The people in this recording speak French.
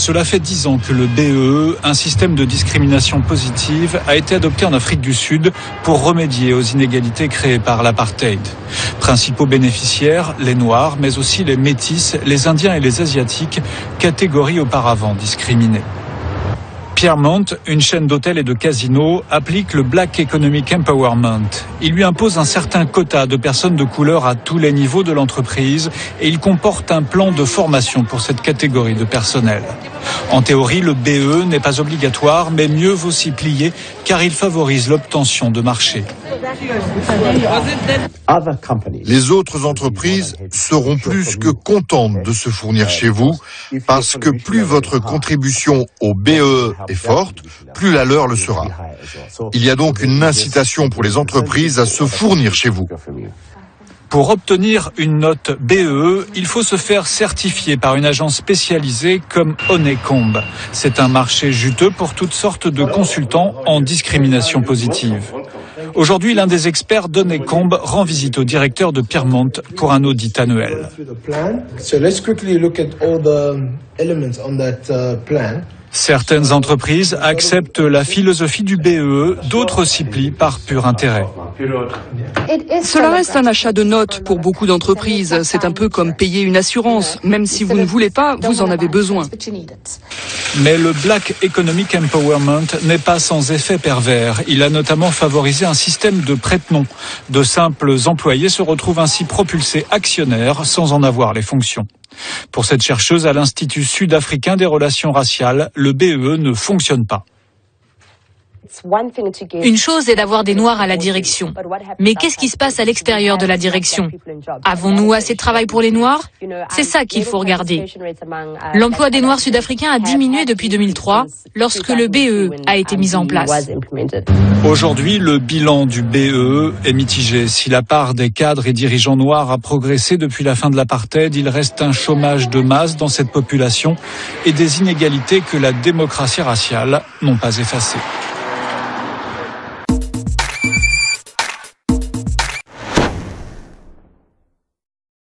Cela fait 10 ans que le BEE, un système de discrimination positive, a été adopté en Afrique du Sud pour remédier aux inégalités créées par l'apartheid. Principaux bénéficiaires, les Noirs, mais aussi les Métis, les Indiens et les Asiatiques, catégories auparavant discriminées. Piermont, une chaîne d'hôtels et de casinos, applique le Black Economic Empowerment. Il lui impose un certain quota de personnes de couleur à tous les niveaux de l'entreprise et il comporte un plan de formation pour cette catégorie de personnel. En théorie, le BEE n'est pas obligatoire, mais mieux vaut s'y plier car il favorise l'obtention de marchés. Les autres entreprises seront plus que contentes de se fournir chez vous parce que plus votre contribution au BEE est forte, plus la leur le sera. Il y a donc une incitation pour les entreprises à se fournir chez vous. Pour obtenir une note BEE, il faut se faire certifier par une agence spécialisée comme Honeycomb. C'est un marché juteux pour toutes sortes de consultants en discrimination positive. Aujourd'hui, l'un des experts d'Honeycomb rend visite au directeur de Piermont pour un audit annuel. Certaines entreprises acceptent la philosophie du BEE, d'autres s'y plient par pur intérêt. Cela reste un achat de notes pour beaucoup d'entreprises. C'est un peu comme payer une assurance. Même si vous ne voulez pas, vous en avez besoin. Mais le Black Economic Empowerment n'est pas sans effet pervers. Il a notamment favorisé un système de prête-nom. De simples employés se retrouvent ainsi propulsés actionnaires sans en avoir les fonctions. Pour cette chercheuse à l'Institut sud-africain des relations raciales, le BEE ne fonctionne pas. Une chose est d'avoir des Noirs à la direction. Mais qu'est-ce qui se passe à l'extérieur de la direction? Avons-nous assez de travail pour les Noirs? C'est ça qu'il faut regarder. L'emploi des Noirs sud-africains a diminué depuis 2003, lorsque le BEE a été mis en place. Aujourd'hui, le bilan du BEE est mitigé. Si la part des cadres et dirigeants noirs a progressé depuis la fin de l'apartheid, il reste un chômage de masse dans cette population et des inégalités que la démocratie raciale n'ont pas effacées.